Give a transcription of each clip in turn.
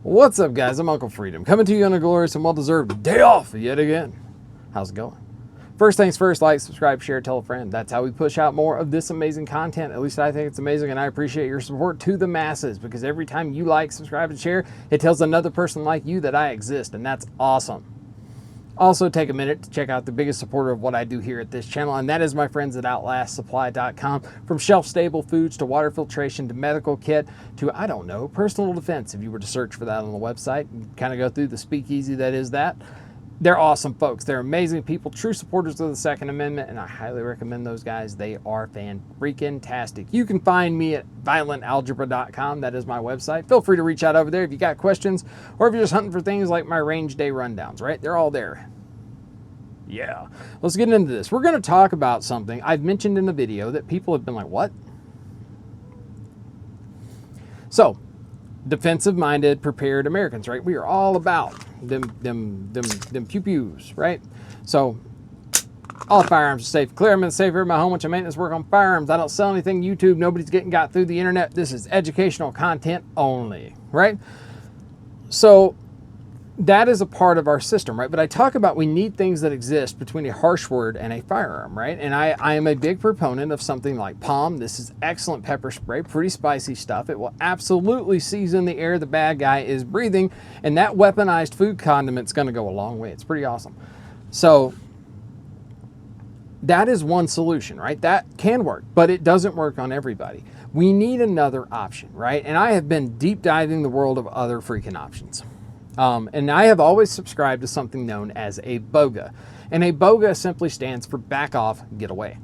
What's up, guys? I'm Uncle Freedom, coming to you on a glorious and well-deserved day off yet again. How's it going? First things first, like, subscribe, share, tell a friend. That's how we push out more of this amazing content. At least I think it's amazing, and I appreciate your support to the masses, because every time you like, subscribe, and share, it tells another person like you that I exist, and that's awesome. Also, take a minute to check out the biggest supporter of what I do here at this channel, and that is my friends at OutlastSupply.com. From shelf-stable foods to water filtration to medical kit to, I don't know, personal defense, if you were to search for that on the website and kind of go through the speakeasy that is that. They're awesome folks. They're amazing people, true supporters of the Second Amendment, and I highly recommend those guys. They are fan-freaking-tastic. You can find me at violentalgebra.com. That is my website. Feel free to reach out over there if you got questions, or if you're just hunting for things like my range day rundowns, right? They're all there. Yeah. Let's get into this. We're going to talk about something I've mentioned in the video that people have been like, what? So, defensive-minded, prepared Americans, right? We are all about them pew-pews, right? So, all firearms are safe. Clear, I'm in the safe area of my home, which I maintenance work on firearms. I don't sell anything YouTube. Nobody's getting got through the internet. This is educational content only, right? So, that is a part of our system, right? But I talk about we need things that exist between a harsh word and a firearm, right? And I am a big proponent of something like Palm. This is excellent pepper spray, pretty spicy stuff. It will absolutely season the air the bad guy is breathing, and that weaponized food condiment's going to go a long way. It's pretty awesome. So that is one solution, right? That can work, but it doesn't work on everybody. We need another option, right? And I have been deep diving the world of other freaking options. And I have always subscribed to something known as a BOGA. And a BOGA simply stands for back off, get away.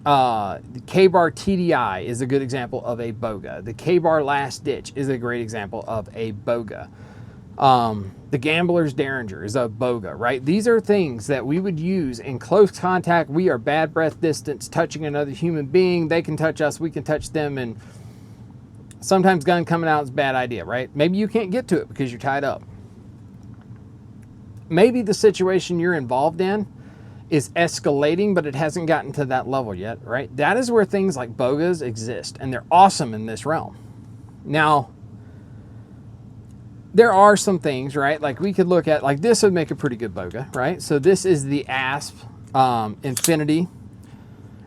The K-Bar TDI is a good example of a BOGA. The K-Bar Last Ditch is a great example of a BOGA. The Gambler's Derringer is a BOGA, right? These are things that we would use in close contact. We are bad breath distance, touching another human being. They can touch us, we can touch them, and sometimes gun coming out is a bad idea, right? Maybe you can't get to it because you're tied up. Maybe the situation you're involved in is escalating, but it hasn't gotten to that level yet, right? That is where things like BOGAs exist, and they're awesome in this realm. Now, there are some things, right? Like we could look at, like this would make a pretty good BOGA, right? So this is the ASP Infinity.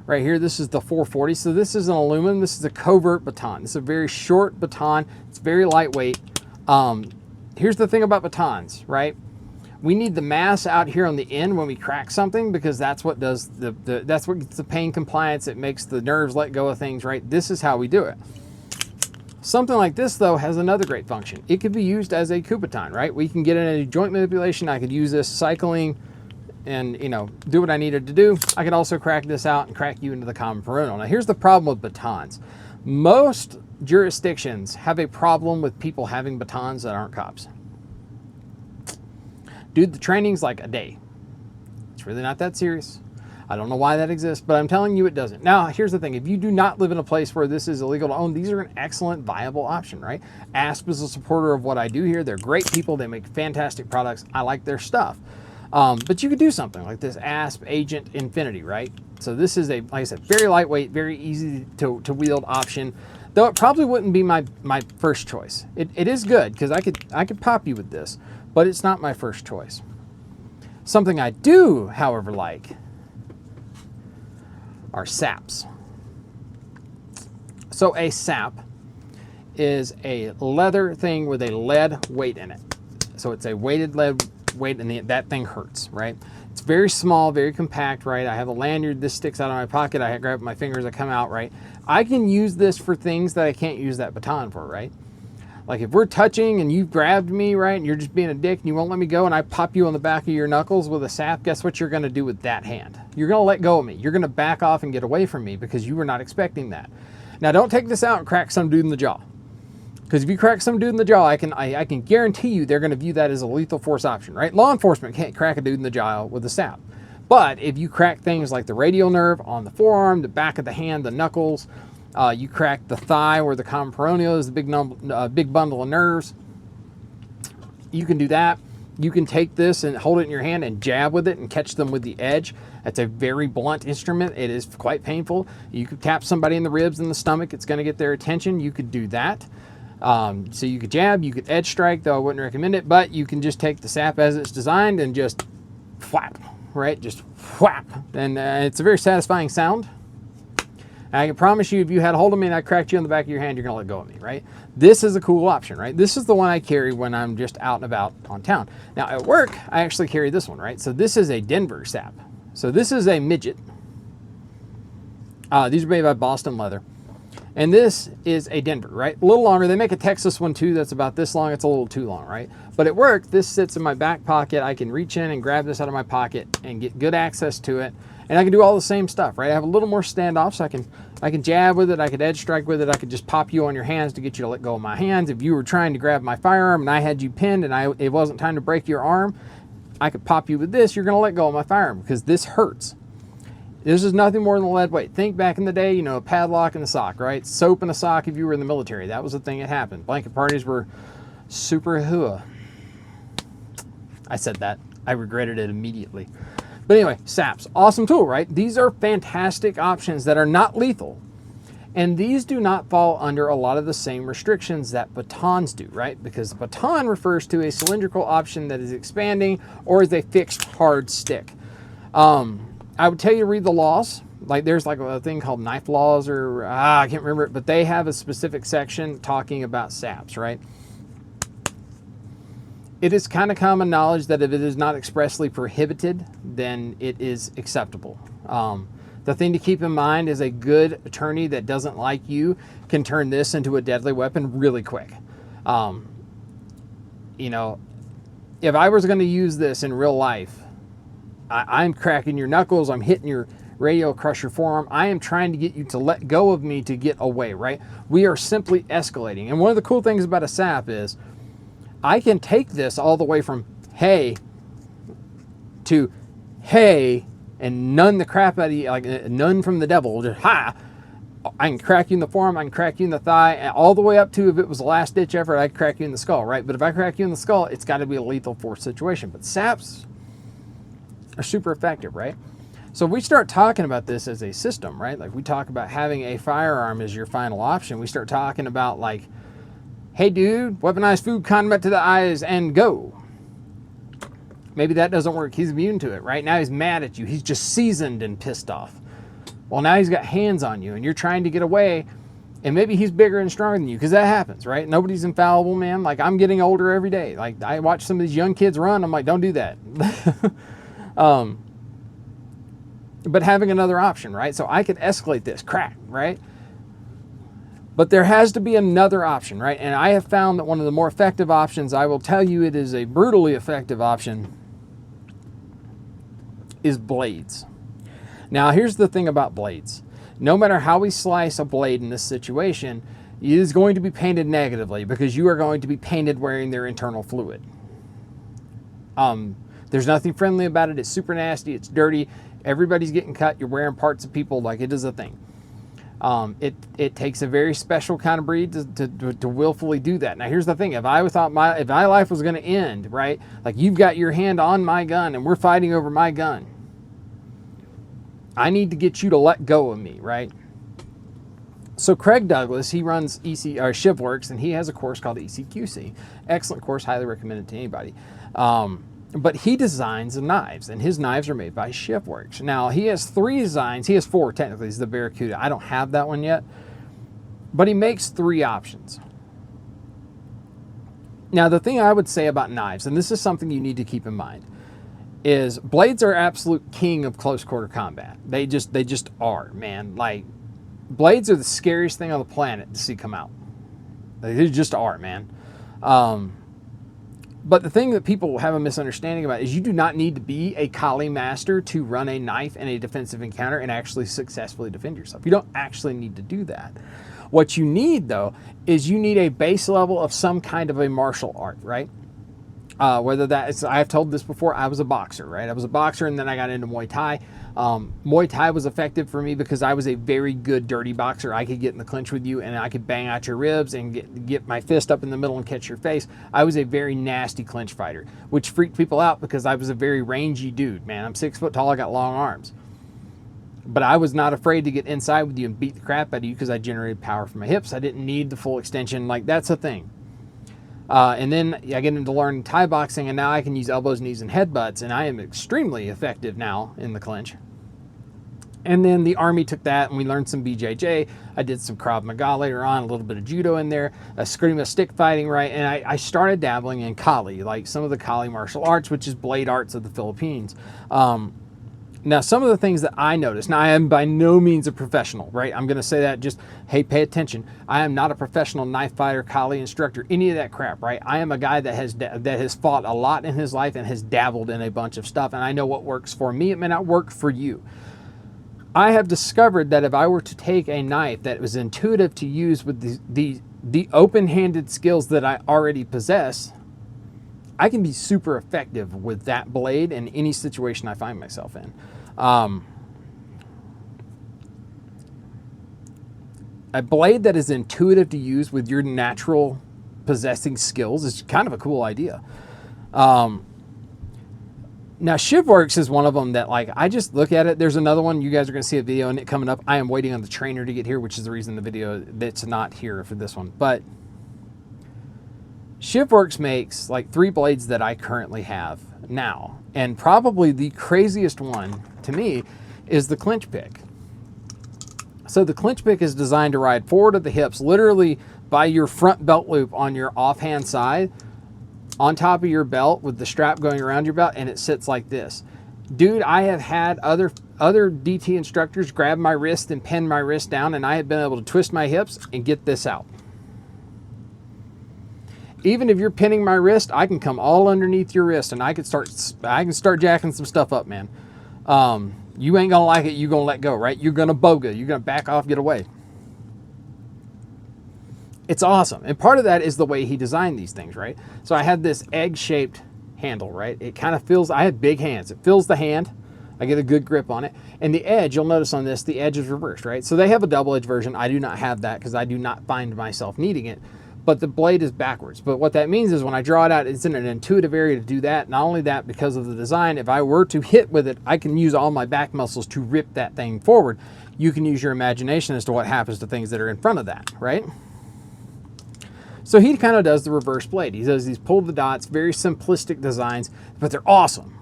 Right here, this is the 440. So this is an aluminum. This is a covert baton. It's a very short baton. It's very lightweight. Here's the thing about batons, right? We need the mass out here on the end when we crack something, because that's what does that's what gets the pain compliance. It makes the nerves let go of things, right? This is how we do it. Something like this, though, has another great function. It could be used as a coup baton, right? We can get in a joint manipulation. I could use this cycling and, you know, do what I needed to do. I could also crack this out and crack you into the common parental. Now, here's the problem with batons. Most jurisdictions have a problem with people having batons that aren't cops. Dude, the training's like a day. It's really not that serious. I don't know why that exists, but I'm telling you it doesn't. Now, here's the thing. If you do not live in a place where this is illegal to own, these are an excellent, viable option, right? ASP is a supporter of what I do here. They're great people. They make fantastic products. I like their stuff. But you could do something like this ASP Agent Infinity, right? So this is a, like I said, very lightweight, very easy to wield option, though it probably wouldn't be my first choice. It is good because I could pop you with this, but it's not my first choice. Something I do, however, like are SAPs. So a SAP is a leather thing with a lead weight in it. So it's a weighted lead weight, and that thing hurts, right? It's very small, very compact, right? I have a lanyard. This sticks out of my pocket. I grab my fingers, I come out, right? I can use this for things that I can't use that baton for, right? Like if we're touching and you've grabbed me, right, and you're just being a dick and you won't let me go, and I pop you on the back of your knuckles with a SAP, guess what you're going to do with that hand? You're going to let go of me. You're going to back off and get away from me because you were not expecting that. Now, don't take this out and crack some dude in the jaw. Because if you crack some dude in the jaw, I can guarantee you they're going to view that as a lethal force option, right? Law enforcement can't crack a dude in the jaw with a SAP. But if you crack things like the radial nerve on the forearm, the back of the hand, the knuckles, you crack the thigh where the common peroneal is, the big bundle of nerves, you can do that. You can take this and hold it in your hand and jab with it and catch them with the edge. That's a very blunt instrument. It is quite painful. You could tap somebody in the ribs and the stomach. It's going to get their attention. You could do that. So you could jab, you could edge strike, though I wouldn't recommend it, but you can just take the sap as it's designed and just whap, right? Just whap. And it's a very satisfying sound. And I can promise you, if you had a hold of me and I cracked you on the back of your hand, you're gonna let go of me, right? This is a cool option, right? This is the one I carry when I'm just out and about on town. Now at work, I actually carry this one, right? So this is a Denver sap. So this is a midget. These are made by Boston Leather. And this is a Denver, right? A little longer. They make a Texas one too that's about this long. It's a little too long, right? But at work, this sits in my back pocket. I can reach in and grab this out of my pocket and get good access to it. And I can do all the same stuff, right? I have a little more standoff, so I can jab with it. I could edge strike with it. I could just pop you on your hands to get you to let go of my hands. If you were trying to grab my firearm and I had you pinned and it wasn't time to break your arm, I could pop you with this. You're going to let go of my firearm because this hurts. This is nothing more than a lead weight. Think back in the day, you know, a padlock and a sock, right? Soap and a sock if you were in the military. That was the thing that happened. Blanket parties were super hua. I said that. I regretted it immediately. But anyway, SAPs, awesome tool, right? These are fantastic options that are not lethal. And these do not fall under a lot of the same restrictions that batons do, right? Because the baton refers to a cylindrical option that is expanding or is a fixed hard stick. I would tell you to read the laws. Like there's like a thing called knife laws or I can't remember it, but they have a specific section talking about SAPs, right? It is kind of common knowledge that if it is not expressly prohibited, then it is acceptable. The thing to keep in mind is a good attorney that doesn't like you can turn this into a deadly weapon really quick. You know, if I was going to use this in real life, I'm cracking your knuckles, I'm hitting your radio, crush your forearm. I am trying to get you to let go of me to get away, right? We are simply escalating. And one of the cool things about a SAP is I can take this all the way from hey to hey and none the crap out of you, like none from the devil, just ha. I can crack you in the forearm, I can crack you in the thigh, and all the way up to if it was a last ditch effort, I'd crack you in the skull, right? But if I crack you in the skull, it's got to be a lethal force situation. But SAPs are super effective, right? So we start talking about this as a system, right? Like we talk about having a firearm as your final option. We start talking about like, hey dude, weaponized food combat to the eyes and go. Maybe that doesn't work. He's immune to it, right? Now he's mad at you. He's just seasoned and pissed off. Well, now he's got hands on you and you're trying to get away and maybe he's bigger and stronger than you because that happens, right? Nobody's infallible, man. Like I'm getting older every day. Like I watch some of these young kids run. I'm like, don't do that. But having another option, right? So I could escalate this, crack, right? But there has to be another option, right? And I have found that one of the more effective options, I will tell you it is a brutally effective option, is blades. Now, here's the thing about blades. No matter how we slice a blade in this situation, it is going to be painted negatively because you are going to be painted wearing their internal fluid. There's nothing friendly about it. It's super nasty. It's dirty. Everybody's getting cut. You're wearing parts of people. Like it is a thing. It takes a very special kind of breed to willfully do that. Now here's the thing: if I thought if my life was going to end, right? Like you've got your hand on my gun and we're fighting over my gun, I need to get you to let go of me, right? So Craig Douglas, he runs Shiv Works, and he has a course called ECQC. Excellent course, highly recommended to anybody. But he designs the knives, and his knives are made by Shiv Works. Now, he has 3 designs. He has 4, technically. He's the Barracuda. I don't have that one yet. But he makes 3 options. Now, the thing I would say about knives, and this is something you need to keep in mind, is blades are absolute king of close quarter combat. They just are, man. Like, blades are the scariest thing on the planet to see come out. They just are, man. But the thing that people have a misunderstanding about is you do not need to be a Kali master to run a knife in a defensive encounter and actually successfully defend yourself. You don't actually need to do that. What you need, though, is you need a base level of some kind of a martial art, right? Whether that is, I've told this before, I was a boxer, right? I was a boxer and then I got into Muay Thai. Muay Thai was effective for me because I was a very good dirty boxer. I could get in the clinch with you and I could bang out your ribs and get my fist up in the middle and catch your face. I was a very nasty clinch fighter, which freaked people out because I was a very rangy dude, man. I'm 6 foot tall, I got long arms. But I was not afraid to get inside with you and beat the crap out of you because I generated power from my hips. I didn't need the full extension. Like, that's a thing. And then I get into learning Thai boxing, and now I can use elbows, knees, and headbutts, and I am extremely effective now in the clinch. And then the Army took that, and we learned some BJJ. I did some Krav Maga later on, a little bit of judo in there, a Eskrima stick fighting, right? And I started dabbling in Kali, like some of the Kali martial arts, which is blade arts of the Philippines. Now, some of the things that I noticed, now I am by no means a professional, right? I'm going to say that just, hey, pay attention. I am not a professional knife fighter, Kali instructor, any of that crap, right? I am a guy that has fought a lot in his life and has dabbled in a bunch of stuff, and I know what works for me. It may not work for you. I have discovered that if I were to take a knife that was intuitive to use with the open-handed skills that I already possess, I can be super effective with that blade in any situation I find myself in. A blade that is intuitive to use with your natural possessing skills is kind of a cool idea. Now, Shiv Works is one of them that, like, I just look at it. There's another one. You guys are going to see a video on it coming up. I am waiting on the trainer to get here, which is the reason the video that's not here for this one. But Shiv Works makes like 3 blades that I currently have now. And probably the craziest one to me is the clinch pick. So the clinch pick is designed to ride forward of the hips, literally by your front belt loop on your offhand side, on top of your belt with the strap going around your belt, and it sits like this. Dude, I have had other DT instructors grab my wrist and pin my wrist down, and I have been able to twist my hips and get this out. Even if you're pinning my wrist, I can come all underneath your wrist, and I can start jacking some stuff up, man. You ain't gonna like it, you're gonna let go, right? You're gonna BOGA, you're gonna back off, get away. It's awesome. And part of that is the way he designed these things, right? So I had this egg-shaped handle, right? It kind of feels, I have big hands. It fills the hand. I get a good grip on it. And the edge, you'll notice on this, the edge is reversed, right? So they have a double-edge version. I do not have that because I do not find myself needing it. But the blade is backwards. But what that means is when I draw it out, it's in an intuitive area to do that. Not only that, because of the design, if I were to hit with it, I can use all my back muscles to rip that thing forward. You can use your imagination as to what happens to things that are in front of that, right? So he kind of does the reverse blade. He does these pull the dots, very simplistic designs, but they're awesome.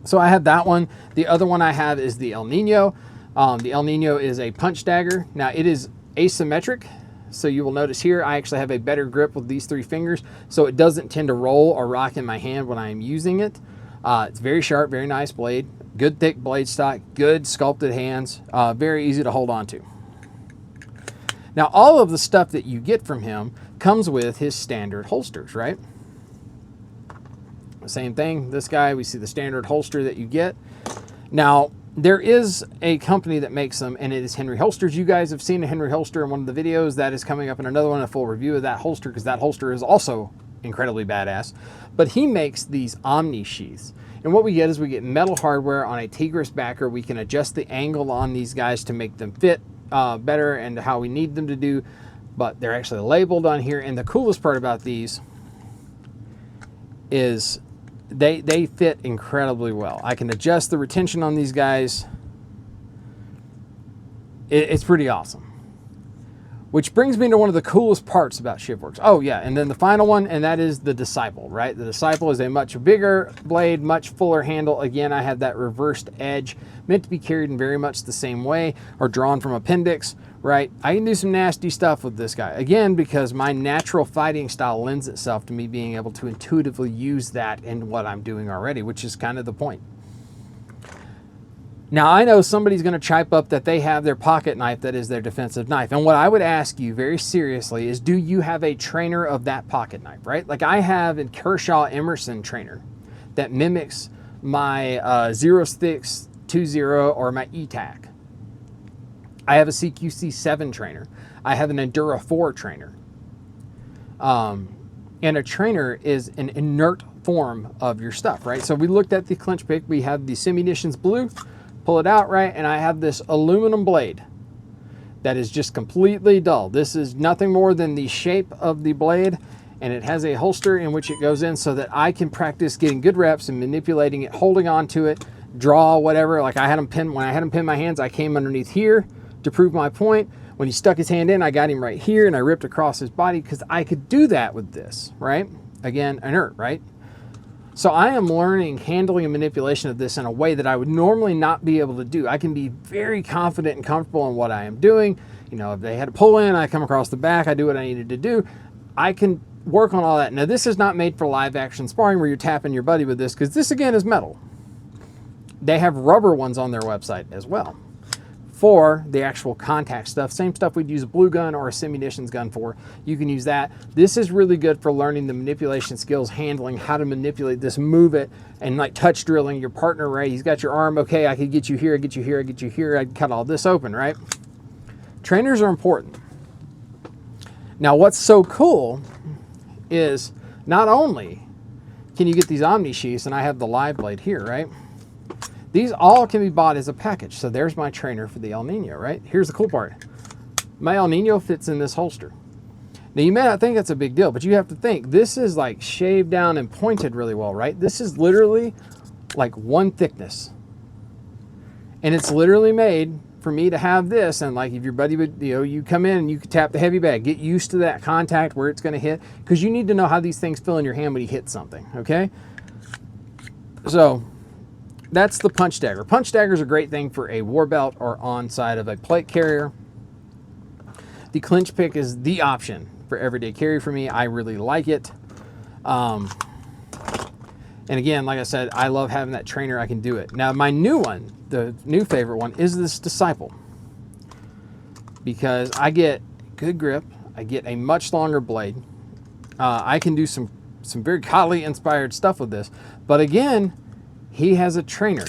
So I have that one. The other one I have is the El Nino. The El Nino is a punch dagger. Now it is asymmetric. So you will notice here, I actually have a better grip with these 3 fingers. So it doesn't tend to roll or rock in my hand when I am using it. It's very sharp, very nice blade. Good thick blade stock, good sculpted hands, very easy to hold on to. Now, all of the stuff that you get from him comes with his standard holsters, right? Same thing, this guy, we see the standard holster that you get. Now, there is a company that makes them, and it is Henry Holsters. You guys have seen a Henry holster in one of the videos. That is coming up in another one, a full review of that holster, because that holster is also incredibly badass. But he makes these Omni sheaths. And what we get is we get metal hardware on a Tigris backer. We can adjust the angle on these guys to make them fit better and how we need them to do, but they're actually labeled on here. And the coolest part about these is they fit incredibly well. I can adjust the retention on these guys. It's pretty awesome. Which brings me to one of the coolest parts about Shiv Works. Oh yeah, and then the final one, and that is the Disciple, right? The Disciple is a much bigger blade, much fuller handle. Again, I have that reversed edge, meant to be carried in very much the same way, or drawn from appendix, right? I can do some nasty stuff with this guy. Again, because my natural fighting style lends itself to me being able to intuitively use that in what I'm doing already, which is kind of the point. Now, I know somebody's going to chime up that they have their pocket knife that is their defensive knife. And what I would ask you very seriously is, do you have a trainer of that pocket knife, right? Like I have a Kershaw Emerson trainer that mimics my 06 20 or my ETAC. I have a CQC7 trainer. I have an Endura 4 trainer. And a trainer is an inert form of your stuff, right? So we looked at the clinch pick. We have the Simunitions blue. Pull it out, right? And I have this aluminum blade that is just completely dull. This is nothing more than the shape of the blade, and it has a holster in which it goes in so that I can practice getting good reps and manipulating it, holding on to it, draw, whatever. Like I had him pin, when I had him pin my hands, I came underneath here to prove my point. When he stuck his hand in, I got him right here and I ripped across his body because I could do that with this, right? Again, inert, right? So I am learning handling and manipulation of this in a way that I would normally not be able to do. I can be very confident and comfortable in what I am doing. You know, if they had to pull in, I come across the back, I do what I needed to do. I can work on all that. Now, this is not made for live action sparring where you're tapping your buddy with this, because this, again, is metal. They have rubber ones on their website as well for the actual contact stuff. Same stuff we'd use a blue gun or a simunitions gun for. You can use that. This is really good for learning the manipulation skills, handling how to manipulate this, move it, and like touch drilling your partner, right? He's got your arm. Okay, I could get you here, I get you here, I get you here. I'd cut all this open, right? Trainers are important. Now, what's so cool is not only can you get these Omni sheaths, and I have the live blade here, right? These all can be bought as a package. So there's my trainer for the El Nino, right? Here's the cool part. My El Nino fits in this holster. Now, you may not think that's a big deal, but you have to think, this is like shaved down and pointed really well, right? This is literally like one thickness. And it's literally made for me to have this. And like if your buddy would, you know, you come in and you could tap the heavy bag, get used to that contact where it's going to hit, because you need to know how these things feel in your hand when you hit something, okay? So that's the punch dagger. Punch daggers are a great thing for a war belt or on side of a plate carrier. The clinch pick is the option for everyday carry for me. I really like it. And again, like I said, I love having that trainer. I can do it. Now, my new one, the new favorite one, is this Disciple, because I get good grip. I get a much longer blade. I can do some very Kali inspired stuff with this. But again, he has a trainer.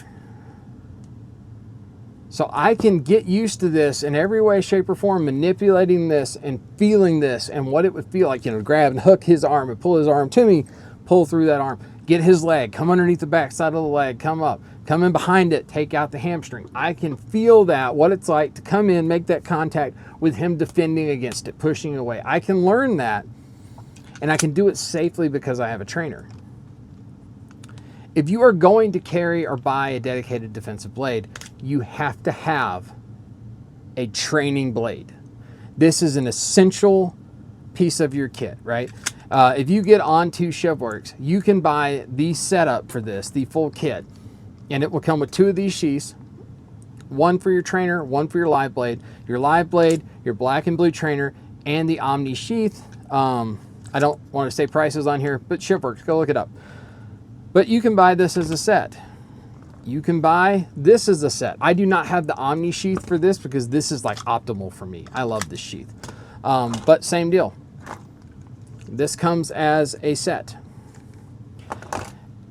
So I can get used to this in every way, shape, or form, manipulating this and feeling this and what it would feel like, you know, grab and hook his arm and pull his arm to me, pull through that arm, get his leg, come underneath the back side of the leg, come up, come in behind it, take out the hamstring. I can feel that, what it's like to come in, make that contact with him defending against it, pushing away. I can learn that, and I can do it safely because I have a trainer. If you are going to carry or buy a dedicated defensive blade, you have to have a training blade. This is an essential piece of your kit, right? If you get onto Shiv Works, you can buy the setup for this, the full kit, and it will come with 2 of these sheaths, one for your trainer, one for your live blade, your black and blue trainer, and the Omni sheath. I don't want to say prices on here, but Shiv Works, go look it up. But you can buy this as a set. You can buy this as a set. I do not have the Omni sheath for this because this is like optimal for me. I love this sheath. But same deal. This comes as a set.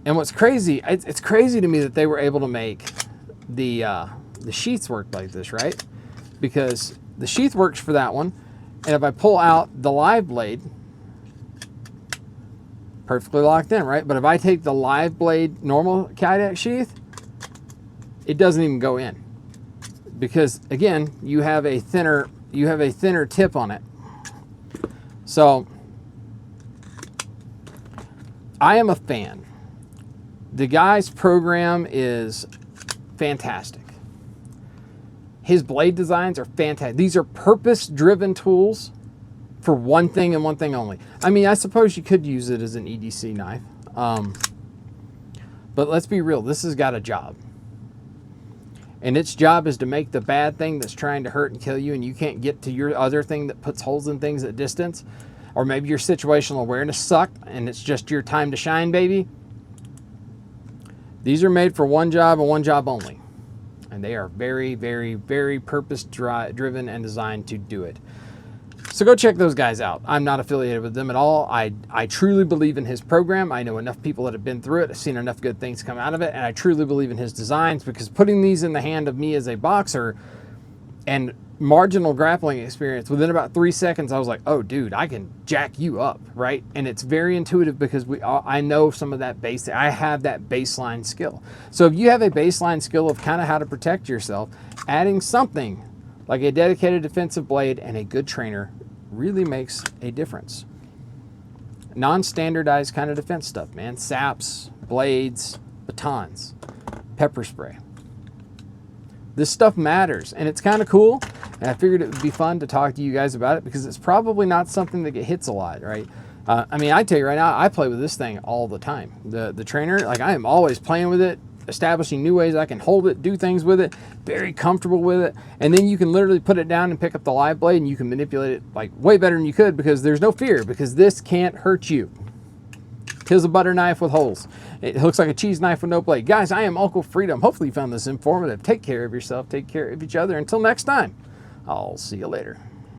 And what's crazy, it's crazy to me that they were able to make the sheaths work like this, right? Because the sheath works for that one. And if I pull out the live blade, perfectly locked in, right? But if I take the live blade normal Kydex sheath, it doesn't even go in, because again, you have a thinner tip on it. So I am a fan. The guy's program is fantastic. His blade designs are fantastic. These are purpose-driven tools for one thing and one thing only. I mean, I suppose you could use it as an EDC knife. But let's be real, this has got a job. And its job is to make the bad thing that's trying to hurt and kill you, and you can't get to your other thing that puts holes in things at distance. Or maybe your situational awareness sucked and it's just your time to shine, baby. These are made for one job and one job only. And they are very, very, very purpose-driven and designed to do it. So go check those guys out. I'm not affiliated with them at all. I truly believe in his program. I know enough people that have been through it. I've seen enough good things come out of it. And I truly believe in his designs, because putting these in the hand of me as a boxer and marginal grappling experience, within about 3 seconds, I was like, oh, dude, I can jack you up, right? And it's very intuitive because I know some of that basic. I have that baseline skill. So if you have a baseline skill of kind of how to protect yourself, adding something like a dedicated defensive blade and a good trainer really makes a difference. Non-standardized kind of defense stuff, man. SAPs, blades, batons. pepper spray. This stuff matters, and it's kind of cool, and I figured it would be fun to talk to you guys about it because it's probably not something that hits a lot, right? I mean, I tell you right now, I play with this thing all the time. The trainer, like I am always playing with it, establishing new ways I can hold it, do things with it, very comfortable with it, and then you can literally put it down and pick up the live blade, and you can manipulate it like way better than you could because there's no fear, because this can't hurt you. Here's a butter knife with holes. It looks like a cheese knife with no blade. Guys, I am Uncle Freedom. Hopefully you found this informative. Take care of yourself. Take care of each other. Until next time, I'll see you later.